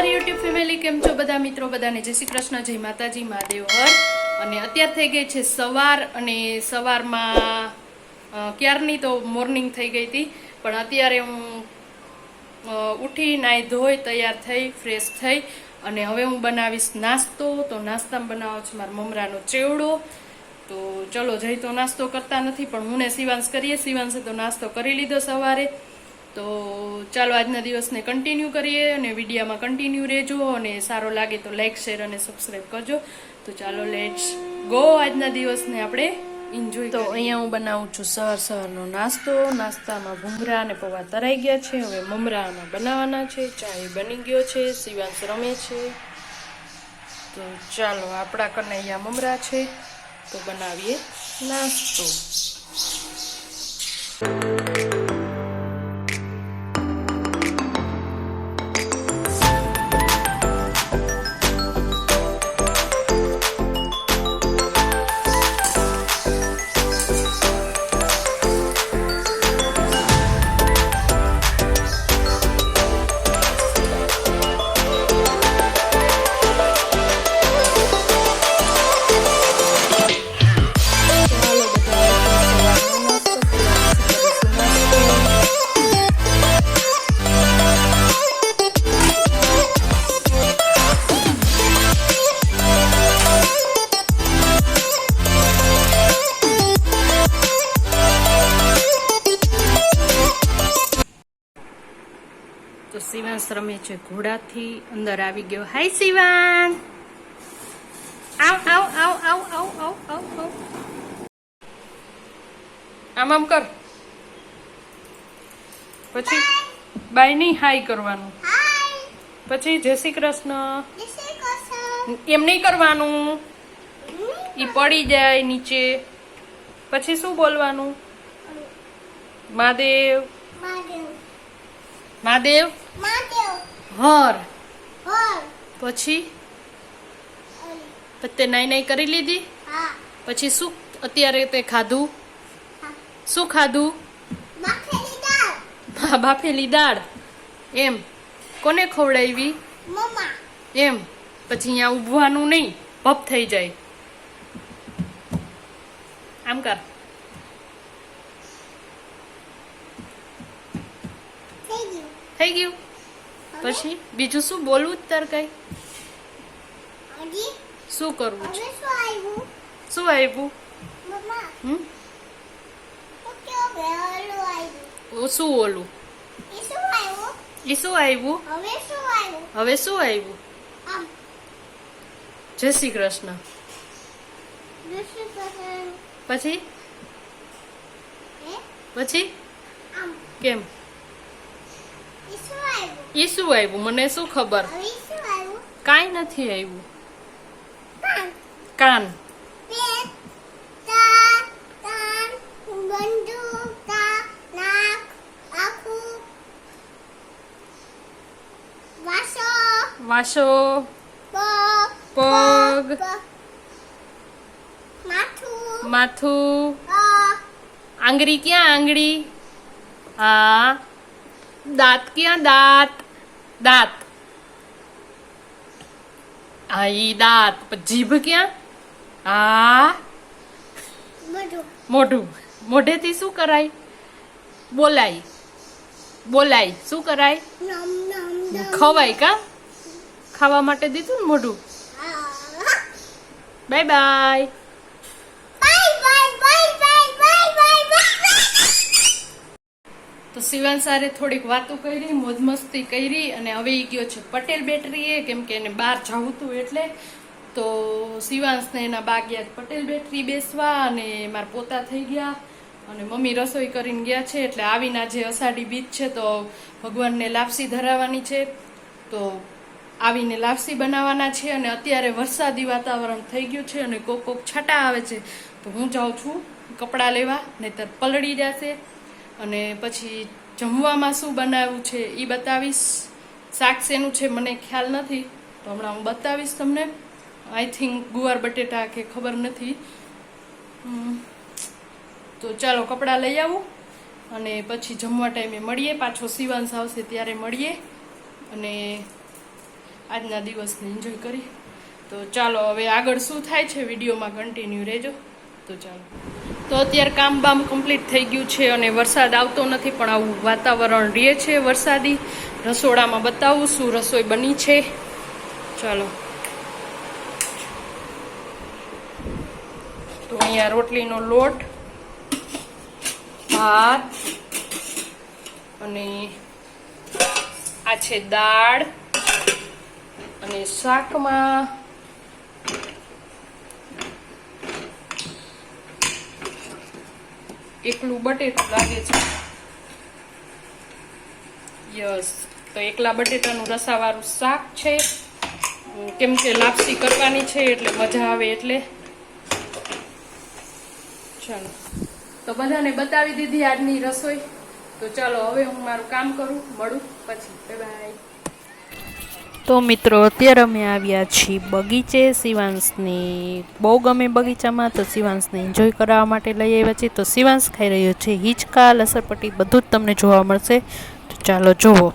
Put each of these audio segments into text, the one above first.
મારી YouTube family, કેમ છો બધા મિત્રો? બધાને જય શ્રી કૃષ્ણ, જય માતાજી, મહાદેવ હર. અને અત્યારે થઈ ગઈ છે સવાર, અને સવારમાં ક્યારની તો મોર્નિંગ થઈ ગઈ હતી, પણ અત્યારે હું ઉઠી નાહી ધોઈ તૈયાર થઈ ફ્રેશ થઈ અને હવે હું બનાવીશ નાસ્તો. તો નાસ્તામાં બનાવો છે મારા મમરાનો ચેવડો. તો ચલો, જઈ તો નાસ્તો કરતા નથી, પણ હું ને શિવાંશ કરીએ. શિવાંશે તો નાસ્તો કરી લીધો સવારે. તો ચાલો આજના દિવસને કન્ટિન્યુ કરીએ અને વિડીયોમાં કન્ટિન્યુ રહેજો, અને સારો લાગે તો લાઈક શેર અને સબસ્ક્રાઈબ કરજો. તો ચાલો લેટ્સ ગો, આજના દિવસને આપણે એન્જોય. તો અહીંયા હું બનાવું છું સવારનો નાસ્તો. નાસ્તામાં ભૂંગળા અને પૌવા તરાઈ ગયા છે, હવે મમરાના બનાવવાના છે. ચા બની ગયો છે, શિવાંશ રમે છે. તો ચાલો, આપણા કનૈયા મમરા છે, તો બનાવીએ નાસ્તો. તો શિવાંશ રમે છે ઘોડાથી, અંદર આવી ગયો. હાય શિવાંશ, આવ આવ આવ આવ આવ આવ આવ આવ, આમ કર. પછી બાય નહીં, હાય કરવાનું. પછી જય શ્રી કૃષ્ણ એમ નહીં કરવાનું, ઈ પડી જાય નીચે. પછી શું બોલવાનું? મહાદેવ મહાદેવ હર. પછી તે નાઈ નાઈ કરી લીધી. પછી શું અત્યારે તે ખાધું? શું ખાધું? બાફેલી દાળ. એમ કોને ખવડાવી? એમ. પછી અહીંયા ઊભવાનું નહીં, ભપ થઈ જાય. આમ કર. થઈ ગયું. પછી બીજું શું બોલવું? તાર કઈ શું કરવું છે? શું આવ્યું? શું ઓલું? ઈ શું આવ્યું? હવે શું આવ્યું? જય શ્રી કૃષ્ણ. પછી પછી કેમ? ઈ શું આવ્યું? મને શું ખબર? કાંઈ નથી આવ્યું. કાન. વાસો. પગ. માથું. આંગળી ક્યાં? આંગળી. હા. દાંત ક્યાં? દાંત. દાંત. હા, ઈ દાંત. જીભ ક્યાં? હા. મોઢું. મોઢેથી શું કરાય? બોલાય. બોલાય. શું કરાય? ખવાય. કા ખાવા માટે દીધું ને મોઢું. Bye bye. તો શિવાંશ સારે થોડીક વાતો કરી, મોજ મસ્તી કરી, અને હવે ઈ ગયો છે પટેલ બેટરીએ, કેમ કે એને બહાર જવું હતું એટલે. તો શિવાંશને એના બા ગયા પટેલ બેટરી બેસવા, અને મારા પોતા થઈ ગયા, અને મમ્મી રસોઈ કરીને ગયા છે. એટલે આવીને આજે અષાઢી બીજ છે, તો ભગવાનને લાપસી ધરાવવાની છે. તો આવીને લાપસી બનાવવાના છે. અને અત્યારે વરસાદી વાતાવરણ થઈ ગયું છે, અને કોક કોક છાંટા આવે છે. તો હું જાઉં છું કપડાં લેવા, નહીતર પલળી જશે. અને પછી જમવામાં શું બનાવ્યું છે એ બતાવીશ. શાક શેનું છે મને ખ્યાલ નથી, તો હમણાં હું બતાવીશ તમને. આઈ થિંક ગુવાર બટેટા કે ખબર નથી. તો ચાલો કપડાં લઈ આવું, અને પછી જમવા ટાઈમે મળીએ. પાછો શિવાંશ આવશે ત્યારે મળીએ. અને આજના દિવસને એન્જોય કરી. તો ચાલો હવે આગળ શું થાય છે વિડીયોમાં કન્ટિન્યુ રહેજો. તો ચાલો. તો અત્યારે કામ બામ કમ્પ્લીટ થઈ ગયું છે અને વરસાદ આવતો નથી, પણ આવું વાતાવરણ રહે છે વરસાદી. રસોડામાં બતાવું શું રસોઈ બની છે. ચાલો. તો અહીંયા રોટલીનો લોટ, ભાત અને આ છે દાળ અને શાકમાં એકલું બટેટું લાગે છે. યસ, તો એકલા બટેટાનું રસાવાળું શાક છે, કેમ કે લાપસી કરવાની છે એટલે મજા આવે એટલે. ચાલો, તો બધાને બતાવી દીધી આજની રસોઈ. તો ચાલો હવે હું મારું કામ કરું, મળું પછી. Bye bye. તો મિત્રો અત્યારે અમે આવ્યા છીએ બગીચે. શિવાંશને બહુ ગમે બગીચામાં, તો શિવાંશને એન્જોય કરાવવા માટે લઈ આવ્યા છીએ. તો શિવાંશ ખાઈ રહ્યો છે હિંચકા, લસરપટ્ટી, બધું જ તમને જોવા મળશે. તો ચાલો જોવો.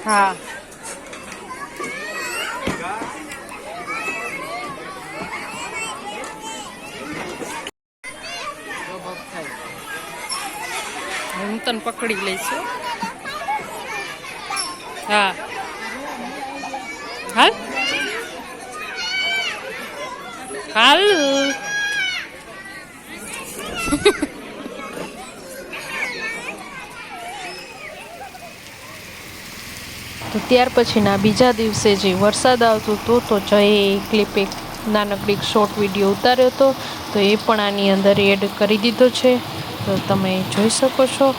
હા, હું તને પકડી લઈશ. હા, હાલ હાલ. તો ત્યાર પછીના બીજા દિવસે જે વરસાદ આવતો હતો, તો જયે ક્લિપ એક નાનકડી શોર્ટ વિડીયો ઉતાર્યો હતો, તો એ પણ આની અંદર એડ કરી દીધો છે. તો તમે જોઈ શકો છો.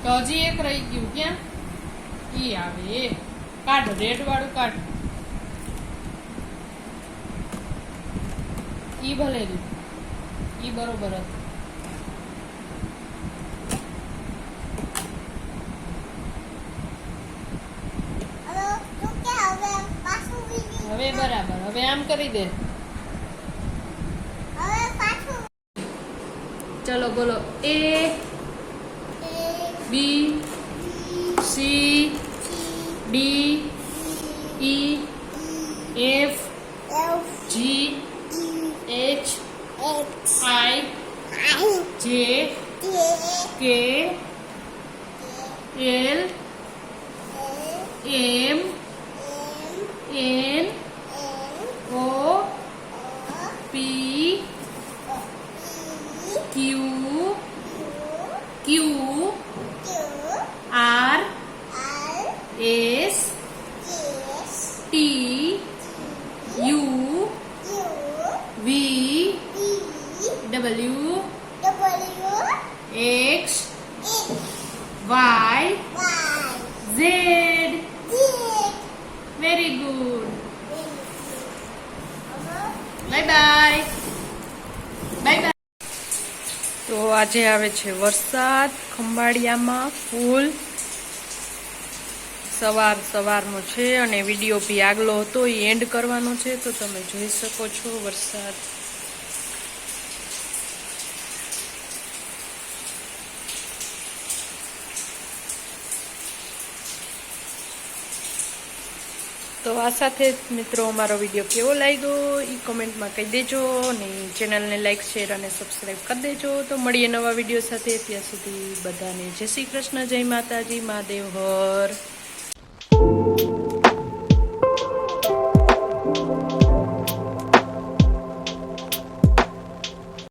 તો હજી એક રહી ગયું. ક્યાં ઈ આવે? કાઢ, રેડ વાળું કાઢ. ઈ ભલે રહ્યું, ઈ બરોબર હતું. હવે બરાબર. હવે આમ કરી દે. ચલો બોલો. A B C D E F G H I J K L M N O P Q Q R S T U V W X Y Z. Very good. Bye bye. Bye bye. તો આજે આવે છે વરસાદ ખંભાળિયામાં ફૂલ સવારનો છે અને video બી આગલો હતો એ એન્ડ કરવાનો છે તો તમે જોઈ શકો છો વરસાદ. તો આ સાથે મિત્રો અમારો વિડીયો કેવો લાગ્યો એ કોમેન્ટમાં કહી દેજો અને ચેનલને લાઈક શેર અને સબસ્ક્રાઈબ કરી દેજો. તો મળીએ નવા વિડીયો સાથે. ત્યાં સુધી બધાને જય શ્રી કૃષ્ણ, જય માતાજી, મહાદેવ હર.